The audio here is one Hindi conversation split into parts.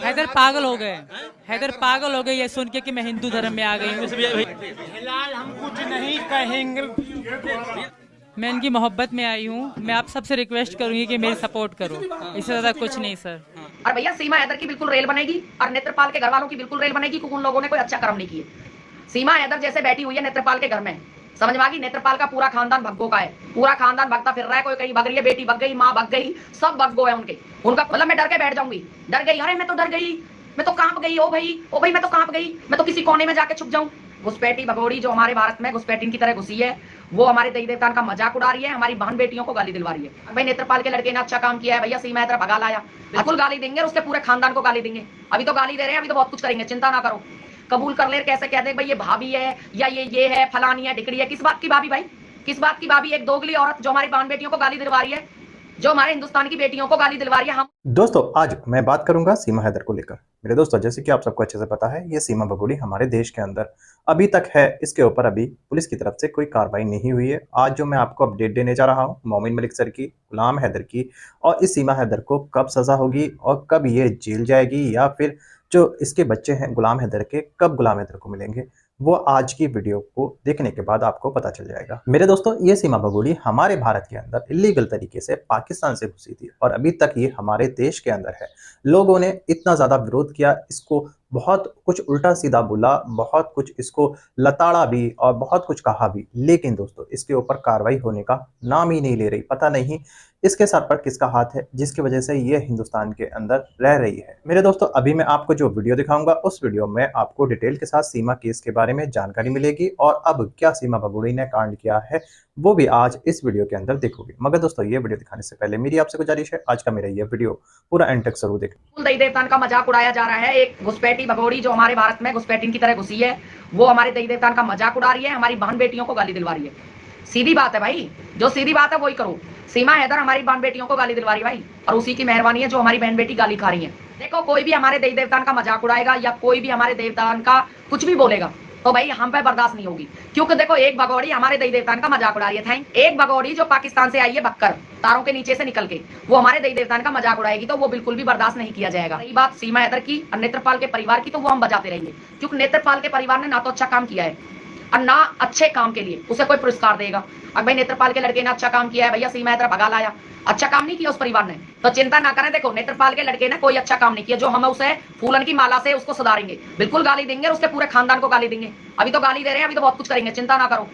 हैदर पागल हो गए। हैदर पागल हो गए ये सुन के कि मैं हिंदू धर्म में आ गई हूँ। फिलहाल हम कुछ नहीं कहेंगे। मैं इनकी मोहब्बत में आई हूँ। मैं आप सबसे रिक्वेस्ट करूंगी कि मेरी सपोर्ट करो, इससे ज्यादा कुछ नहीं सर। और भैया सीमा हैदर की बिल्कुल रेल बनेगी और नेत्रपाल के घर वालों की बिल्कुल रेल बनेगी, क्योंकि उन लोगों ने कोई अच्छा कर्म नहीं किए। सीमा हैदर जैसे बैठी हुई है नेत्रपाल के घर में, समझ में आ गई। नेत्रपाल का पूरा खानदान भग्गो का है, पूरा खानदान भगता फिर रहा है। कोई कहीं भग रही है, बेटी भग गई, माँ भग गई, सब भग्गो है उनके। उनका मतलब मैं डर के बैठ जाऊंगी, डर गई, अरे मैं तो डर गई, मैं तो कांप गई, ओ भाई मैं तो कांप गई, मैं तो किसी कोने में जाके छुप जाऊं। घुसपैठी भगोड़ी जो हमारे भारत में घुसपैठी की तरह घुसी है, वो हमारे देवी देवतान का मजाक उड़ा रही है, हमारी बहन बेटियों को गाली दिलवा रही है। भाई नेत्रपाल के लड़के ने अच्छा काम किया है, भैया सीमा हैदर भगा लाया, बिल्कुल गाली देंगे, उसके पूरे खानदान को गाली देंगे। अभी तो गाली दे रहे हैं, अभी तो बहुत कुछ करेंगे, चिंता ना करो। कबूल कर ले, कैसे कह दे भाई ये भाभी है या ये है, फलानी है, ढिकड़ी है। किस बात की भाभी भाई, किस बात की भाभी? एक दोगली औरत जो हमारी बहन बेटियों को गाली दिलवा रही है, जो हमारे हिंदुस्तान की बेटियों को गाली दिलवा रही है। हम दोस्तों आज मैं बात करूंगा सीमा हैदर को लेकर। मेरे दोस्तों जैसे कि आप सबको अच्छे से पता है, ये सीमा भगोड़ी हमारे देश के अंदर अभी तक है। इसके ऊपर अभी पुलिस की तरफ से कोई कार्रवाई नहीं हुई है। आज जो मैं आपको अपडेट देने जा रहा हूं, मोमिन मलिक सर की, गुलाम हैदर की, और इस सीमा हैदर को कब सजा होगी और कब ये जेल जाएगी, या फिर जो इसके बच्चे हैं गुलाम हैदर के, कब गुलाम हैदर को मिलेंगे, वो आज की वीडियो को देखने के बाद आपको पता चल जाएगा। मेरे दोस्तों ये सीमा भगोड़ी हमारे भारत के अंदर इलीगल तरीके से पाकिस्तान से घुसी थी और अभी तक ये हमारे देश के अंदर है। लोगों ने इतना ज्यादा विरोध किया, इसको बहुत कुछ उल्टा सीधा बोला, बहुत कुछ इसको लताड़ा भी और बहुत कुछ कहा भी, लेकिन दोस्तों इसके ऊपर कार्रवाई होने का नाम ही नहीं ले रही। पता नहीं इसके सर पर किसका हाथ है, जिसकी वजह से ये हिंदुस्तान के अंदर रह रही है। मेरे दोस्तों अभी मैं आपको जो वीडियो दिखाऊंगा, उस वीडियो में आपको डिटेल के साथ सीमा केस के बारे में जानकारी मिलेगी और अब क्या सीमा भगोड़ी ने कांड किया है वो भी आज इस वीडियो के अंदर देखोगे। मगर दोस्तों ये वीडियो दिखाने से पहले मेरी आपसे गुजारिश है, आज का मेरा ये वीडियो पूरा एंड तक जरूर देखें। देवी देवतान का मजाक उड़ाया जा रहा है। एक घुसपैठी भगोड़ी जो हमारे भारत में घुसपैठी की तरह घुसी है, वो हमारे देवी देवतान का मजाक उड़ा रही है, हमारी बहन बेटियों को गाली दिलवा रही है। सीधी बात है भाई, जो सीधी बात है वही करो। सीमा हैदर हमारी बहन बेटियों को गाली दिलवा रही भाई, और उसी की मेहरबानी है जो हमारी बहन बेटी गाली खा रही है। देखो कोई भी हमारे देवी देवतान का मजाक उड़ाएगा या कोई भी हमारे देवतान का कुछ भी बोलेगा तो भाई हम पे बर्दाश्त नहीं होगी, क्योंकि देखो एक भगोड़ी हमारे देवी देवतान का मजाक उड़ा रही है। थैंक एक भगोड़ी जो पाकिस्तान से आई है भक्कर तारों के नीचे से निकल के, वो हमारे देवी देवतान का मजाक उड़ाएगी तो वो बिल्कुल भी बर्दाश्त नहीं किया जाएगा। रही बात सीमा हैदर की और नेत्रपाल के परिवार की, तो वो हम बजाते रहेंगे, क्योंकि नेत्रपाल के परिवार ने ना तो अच्छा काम किया है और ना अच्छे काम के लिए उसे कोई पुरस्कार देगा। अब भाई नेत्रपाल के लड़के ने अच्छा काम किया है, भैया सीमा हैदर भगा लाया, अच्छा काम नहीं किया उस परिवार ने, तो चिंता ना करें। देखो नेत्रपाल के लड़के ने कोई अच्छा काम नहीं किया, जो हम उसे फूलन की माला से उसको सुधारेंगे, बिल्कुल गाली देंगे, उसके पूरे खानदान को गाली देंगे। अभी तो गाली दे रहे हैं, अभी तो बहुत कुछ करेंगे, चिंता ना करो।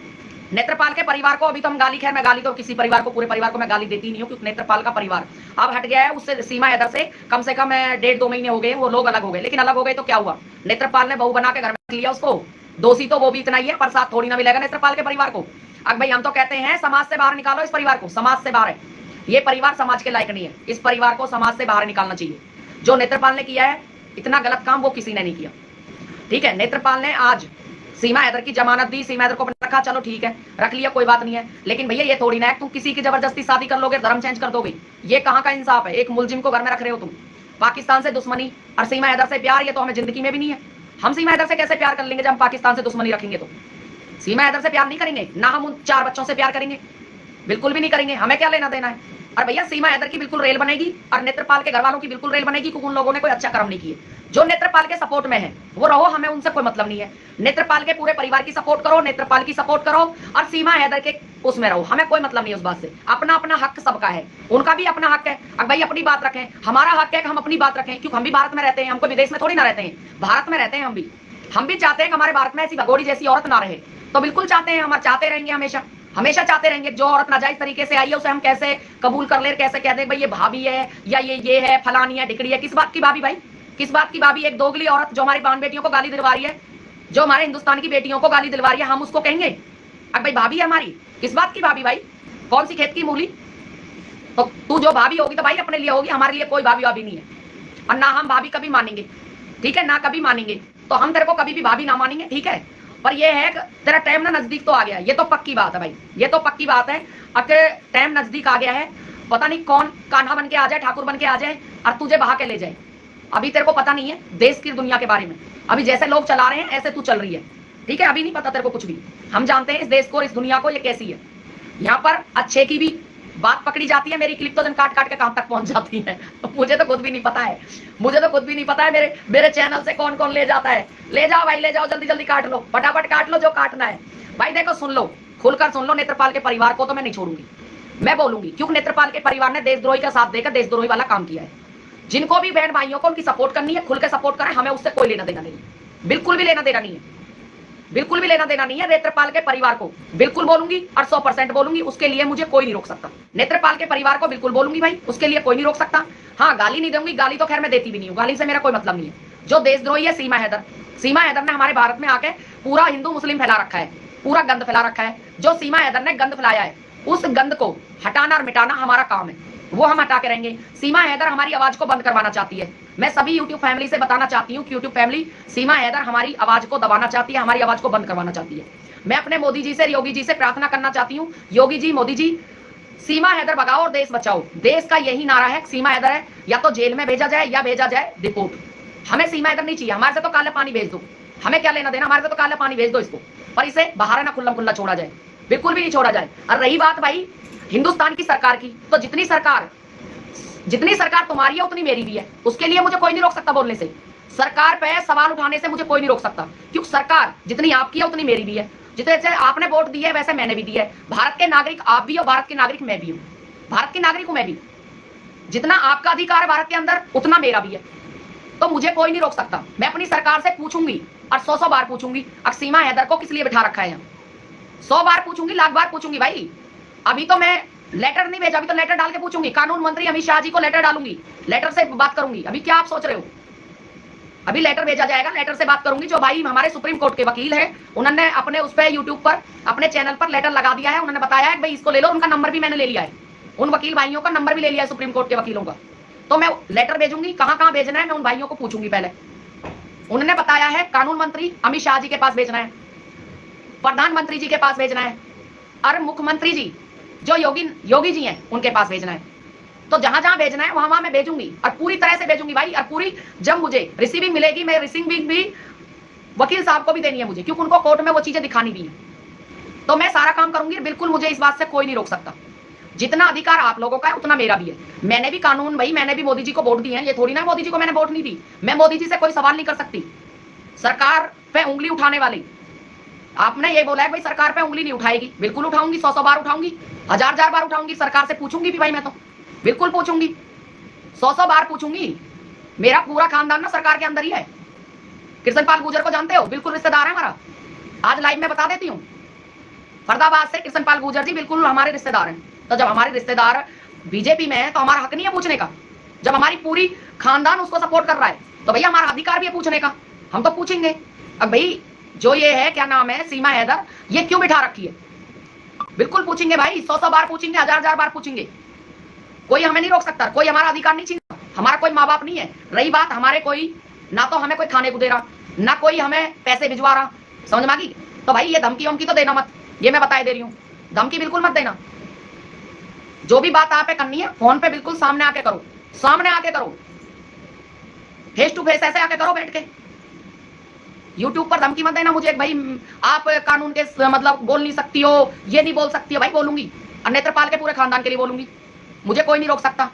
नेत्रपाल के परिवार को अभी तो हम गाली, खैर मैं गाली तो किसी परिवार को, पूरे परिवार को मैं गाली देती नहीं हूँ, क्योंकि नेत्रपाल का परिवार अब हट गया है उससे। सीमा हैदर से कम 1.5-2 महीने हो गए, वो लोग अलग हो गए, लेकिन अलग हो गए तो क्या हुआ, नेत्रपाल ने बहू बना के घर में रख लिया उसको। दोषी तो वो भी इतना ही है, पर साथ थोड़ी ना मिलेगा नेत्रपाल के परिवार को। अब भाई हम तो कहते हैं समाज से बाहर निकालो इस परिवार को, समाज से बाहर है ये परिवार, समाज के लायक नहीं है, इस परिवार को समाज से बाहर निकालना चाहिए। जो नेत्रपाल ने किया है इतना गलत काम वो किसी ने नहीं किया, ठीक है। नेत्रपाल ने आज सीमा हैदर की जमानत दी, सीमा हैदर को रखा, चलो ठीक है रख लिया, कोई बात नहीं है, लेकिन भैया ये थोड़ी ना है तुम किसी की जबरदस्ती शादी कर लोगे, धर्म चेंज कर दोगे, ये कहाँ का इंसाफ है। एक मुलजिम को घर में रख रहे हो तुम, पाकिस्तान से दुश्मनी और सीमा हैदर से प्यार, ये तो हमें जिंदगी में भी नहीं है। हम सीमा हैदर से कैसे प्यार कर लेंगे जब हम पाकिस्तान से दुश्मनी रखेंगे, तो सीमा हैदर से प्यार नहीं करेंगे, ना हम उन 4 बच्चों से प्यार करेंगे, बिल्कुल भी नहीं करेंगे, हमें क्या लेना देना है। और भैया सीमा हैदर की बिल्कुल रेल बनेगी और नेत्रपाल के घर वालों की बिल्कुल रेल बनेगी, क्योंकि उन लोगों ने कोई अच्छा कर्म नहीं किए। जो नेत्रपाल के सपोर्ट में है वो रहो, हमें उनसे कोई मतलब नहीं है। नेत्रपाल के पूरे परिवार की सपोर्ट करो, नेत्रपाल की सपोर्ट करो और सीमा हैदर के उसमें रहो, हमें कोई मतलब नहीं उस बात से। अपना अपना हक सबका है, उनका भी अपना हक है। अब भाई अपनी बात रखें, हमारा हक है कि हम अपनी बात रखें, क्योंकि हम भी भारत में रहते हैं, हमको विदेश में थोड़ी ना रहते हैं, भारत में रहते हैं। हम भी चाहते हैं कि हमारे भारत में ऐसी भगोड़ी जैसी औरत ना रहे, तो बिल्कुल चाहते हैं, हम चाहते रहेंगे, हमेशा हमेशा चाहते रहेंगे। जो औरत नाजायज तरीके से आई है उसे हम कैसे कबूल कर ले, कैसे कह दे भाई ये भाभी है या ये है, फलानी है, ढिकड़ी है। किस बात की भाभी भाई, किस बात की भाभी? एक दोगली औरत जो हमारी बहन बेटियों को गाली दिलवा रही है, जो हमारे हिंदुस्तान की बेटियों को गाली दिलवा रही है, हम उसको कहेंगे अब भाई भाभी है हमारी? किस बात की भाभी भाई? कौन सी खेत की मूली? तो तू जो भाभी होगी तो भाई अपने लिए होगी, हमारे लिए कोई भाभी भाभी नहीं है, और ना हम भाभी कभी मानेंगे, ठीक है, ना कभी मानेंगे। तो हम तेरे को कभी भी भाभी ना मानेंगे, ठीक है। पर ये है तेरा टाइम ना नजदीक तो आ गया, ये तो पक्की बात है भाई, ये तो पक्की बात है। अगर टाइम नजदीक आ गया है, पता नहीं कौन कान्हा बन के आ जाए, ठाकुर बन के आ जाए और तुझे बहा के ले जाए। अभी तेरे को पता नहीं है देश की दुनिया के बारे में, अभी जैसे लोग चला रहे हैं ऐसे तू चल रही है, ठीक है। अभी नहीं पता तेरे को कुछ भी, हम जानते हैं इस देश को, इस दुनिया को, ये कैसी है। यहाँ पर अच्छे की भी बात पकड़ी जाती है, मेरी क्लिप तो जन काट काट के कहां तक पहुंच जाती है मुझे तो खुद भी नहीं पता है, मुझे तो खुद भी नहीं पता है मेरे चैनल से कौन कौन ले जाता है। ले जाओ भाई, ले जाओ, जल्दी जल्दी काट लो, फटाफट काट लो जो काटना है। भाई देखो, सुन लो, खुलकर सुन लो, नेत्रपाल के परिवार को तो मैं नहीं छोड़ूंगी, मैं बोलूंगी, क्योंकि नेत्रपाल के परिवार ने देशद्रोही का साथ देकर देशद्रोही वाला काम किया है। जिनको भी बहन भाइयों को उनकी सपोर्ट करनी है, खुल के सपोर्ट करें, हमें उससे कोई लेना देना नहीं है, बिल्कुल भी लेना देना नहीं है, बिल्कुल भी लेना देना नहीं है। नेत्रपाल के परिवार को बिल्कुल बोलूंगी और 100% बोलूंगी, उसके लिए मुझे कोई नहीं रोक सकता। नेत्रपाल के परिवार को बिल्कुल बोलूंगी भाई, उसके लिए कोई नहीं रोक सकता। हाँ, गाली नहीं दूंगी, गाली तो खैर मैं देती भी नहीं हूँ, गाली से मेरा कोई मतलब नहीं है। जो देशद्रोही है सीमा हैदर, सीमा हैदर ने हमारे भारत में आके पूरा हिंदू मुस्लिम फैला रखा है, पूरा गंद फैला रखा है। जो सीमा हैदर ने गंद फैलाया है, उस गंद को हटाना और मिटाना हमारा काम है, वो हम हटा के रहेंगे। सीमा हैदर हमारी आवाज को बंद करवाना चाहती है। मैं सभी यूट्यूब फैमिली से बताना चाहती हूँ कि यूट्यूब फैमिली, सीमा हैदर हमारी आवाज को दबाना चाहती है, हमारी आवाज को बंद करवाना चाहती है। मैं अपने मोदी जी से, योगी जी से प्रार्थना करना चाहती हूँ, योगी जी, मोदी जी, सीमा हैदर भगाओ और देश बचाओ। देश का यही नारा है, सीमा हैदर है या तो जेल में भेजा जाए या भेजा जाए डिपोर्ट। हमें सीमा हैदर नहीं चाहिए, हमारे से तो काला पानी भेज दो, हमें क्या लेना देना, हमारे से तो काला पानी भेज दो इसको, पर इसे बाहर ना खुल्लम खुल्ला छोड़ा जाए, बिल्कुल भी नहीं छोड़ा जाए। और रही बात भाई हिंदुस्तान की सरकार की, तो जितनी सरकार तुम्हारी है उतनी मेरी भी है, उसके लिए मुझे कोई नहीं रोक सकता बोलने से। सरकार पे सवाल उठाने से मुझे कोई नहीं रोक सकता, क्योंकि सरकार जितनी आपकी है उतनी मेरी भी है। जितने आपने वोट दी है वैसे मैंने भी दी है। भारत के नागरिक आप भी हो, भारत के नागरिक मैं भी हूं, भारत के नागरिक हूं मैं भी। जितना आपका अधिकार है भारत के अंदर, उतना मेरा भी है, तो मुझे कोई नहीं रोक सकता। मैं अपनी सरकार से पूछूंगी और 100 बार पूछूंगी, अब सीमा हैदर को किस लिए बिठा रखा है यहाँ, 100 बार पूछूंगी, लाख बार पूछूंगी भाई। अभी तो मैं लेटर नहीं भेजा, अभी तो लेटर डाल के पूछूंगी, कानून मंत्री अमित शाह जी को लेटर डालूंगी, लेटर से बात करूंगी। अभी क्या आप सोच रहे हो, अभी लेटर भेजा जाएगा, लेटर से बात करूंगी। जो भाई हमारे सुप्रीम कोर्ट के वकील है, उन्होंने अपने उस पर यूट्यूब पर अपने चैनल पर लेटर लगा दिया है, उन्होंने बताया है कि भाई इसको ले लो, उनका नंबर भी मैंने ले लिया है, उन वकील भाइयों का नंबर भी ले लिया है सुप्रीम कोर्ट के वकीलों का। तो मैं लेटर भेजूंगी, कहां कहां भेजना है मैं उन भाइयों को पूछूंगी। पहले उन्होंने बताया है कानून मंत्री अमित शाह जी के पास भेजना है, प्रधानमंत्री जी के पास भेजना है, और मुख्यमंत्री जी जो योगी जी हैं उनके पास भेजना है। तो जहां जहां भेजना है वहां मैं भेजूंगी, और पूरी तरह से भेजूंगी भाई। और पूरी जब मुझे रिसीविंग मिलेगी, मैं रिसीविंग भी वकील साहब को भी देनी है मुझे, क्योंकि उनको कोर्ट में वो चीजें दिखानी भी है। तो मैं सारा काम करूंगी, बिल्कुल मुझे इस बात से कोई नहीं रोक सकता। जितना अधिकार आप लोगों का है उतना मेरा भी है। मैंने भी कानून भाई, मैंने भी मोदी जी को वोट दिए हैं, ये थोड़ी ना मोदी जी को मैंने वोट नहीं दी। मैं मोदी जी से कोई सवाल नहीं कर सकती। सरकार पे उंगली उठाने वाली, आपने ये बोला है भाई सरकार पे उंगली नहीं उठाएगी, बिल्कुल उठाऊंगी, 100 बार उठाऊंगी, 1000 बार उठाऊंगी, सरकार से पूछूंगी भी भाई, मैं तो बिल्कुल पूछूंगी, 100 बार पूछूंगी। मेरा पूरा खानदान ना सरकार के अंदर ही है। कृष्णपाल गुर्जर को जानते हो, बिल्कुल रिश्तेदार है हमारा, आज लाइव में बता देती हूँ। फरीदाबाद से कृष्णपाल गुर्जर जी बिल्कुल हमारे रिश्तेदार हैं। तो जब हमारे रिश्तेदार बीजेपी में है तो हमारा हक नहीं है पूछने का। जब हमारी पूरी खानदान उसको सपोर्ट कर रहा है तो भैया हमारा अधिकार भी है पूछने का, हम तो पूछेंगे। अब भाई जो ये है, क्या नाम है, सीमा हैदर, ये क्यों बिठा रखी है, बिल्कुल पूछेंगे भाई, 100 बार पूछेंगे, 1000 बार पूछेंगे। कोई हमें नहीं रोक सकता, कोई हमारा अधिकार नहीं छीनता, हमारा कोई माँ बाप नहीं है। रही बात हमारे कोई, ना तो हमें कोई खाने को दे रहा, ना कोई हमें पैसे भिजवा रहा, समझ में आ गई। तो भाई ये धमकी वमकी तो देना मत, ये मैं बताए दे रही हूँ, धमकी बिल्कुल मत देना। जो भी बात आप करनी है फोन पे बिल्कुल सामने आके करो, सामने आके करो, फेस टू फेस ऐसे आके करो बैठ के। यूट्यूब पर धमकी मत देना मुझे भाई, आप कानून के मतलब बोल नहीं सकती हो, ये नहीं बोल सकती हो। भाई बोलूंगी, और नेत्रपाल के पूरे खानदान के लिए बोलूंगी, मुझे कोई नहीं रोक सकता।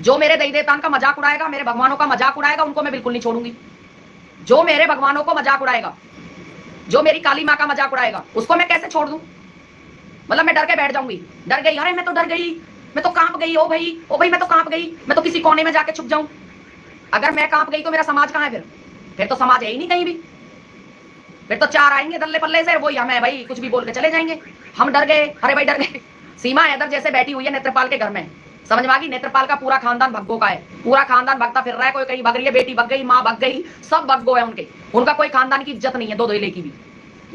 जो मेरे देवी देवतान का मजाक उड़ाएगा, मेरे भगवानों का मजाक उड़ाएगा, उनको मैं बिल्कुल नहीं छोड़ूंगी। जो मेरे भगवानों को मजाक उड़ाएगा, जो मेरी काली माँ का मजाक उड़ाएगा, उसको मैं कैसे छोड़ दूं। मतलब मैं डर के बैठ जाऊंगी, डर गई, अरे मैं तो डर गई, मैं तो कांप गई, ओ भाई मैं तो कांप गई, मैं तो किसी कोने में जाके छुप जाऊं। अगर मैं कांप गई तो मेरा समाज कहाँ है फिर तो समाज है ही नहीं कहीं भी। फिर तो चार आएंगे दल्ले पल्ले से, वही हमें भाई कुछ भी बोल के चले जाएंगे। हम डर गए, अरे भाई डर गए। सीमा हैदर जैसे बैठी हुई है नेत्रपाल के घर में, समझ में आ गई। नेत्रपाल का पूरा खानदान भग्गों का है, पूरा खानदान भगता फिर रहा है। कोई कहीं भग रही है, बेटी भग गई, माँ भग गई, सब भग्गो है उनके। उनका कोई खानदान की इज्जत नहीं है, दो दोले की भी,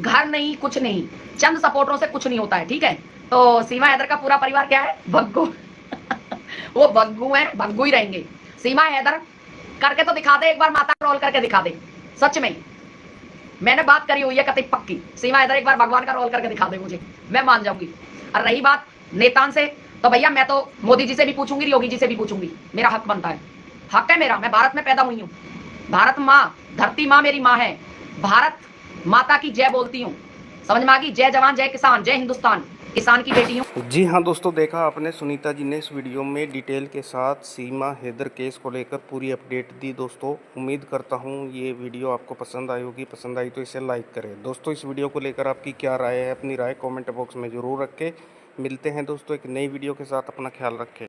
घर नहीं, कुछ नहीं, चंद सपोर्टरों से कुछ नहीं होता है, ठीक है। तो सीमा हैदर का पूरा परिवार क्या है, भग्गू। वो भग्गू है, भग्गू ही रहेंगे। सीमा हैदर करके तो दिखा दे एक बार, माता रोल करके दिखा दे, सच में मैंने बात करी हुई है कतई पक्की। सीमा हैदर एक बार भगवान का रोल करके दिखा दे मुझे, मैं मान जाऊंगी। और रही बात नेतान से, तो भैया मैं तो मोदी जी से भी पूछूंगी, योगी जी से भी पूछूंगी, मेरा हक बनता है, हक है मेरा। मैं भारत में पैदा हुई हूँ, भारत माँ, धरती माँ मेरी माँ है, भारत माता की जय बोलती हूँ, समझ में आ गई। जय जवान जय किसान जय हिंदुस्तान, किसान की बेटी हूँ। जी हाँ दोस्तों, देखा आपने, सुनीता जी ने इस वीडियो में डिटेल के साथ सीमा हैदर केस को लेकर पूरी अपडेट दी। दोस्तों उम्मीद करता हूँ ये वीडियो आपको पसंद आई होगी। पसंद आई तो इसे लाइक करें। दोस्तों इस वीडियो को लेकर आपकी क्या राय है, अपनी राय कमेंट बॉक्स में ज़रूर रखें। मिलते हैं दोस्तों एक नई वीडियो के साथ। अपना ख्याल रखें।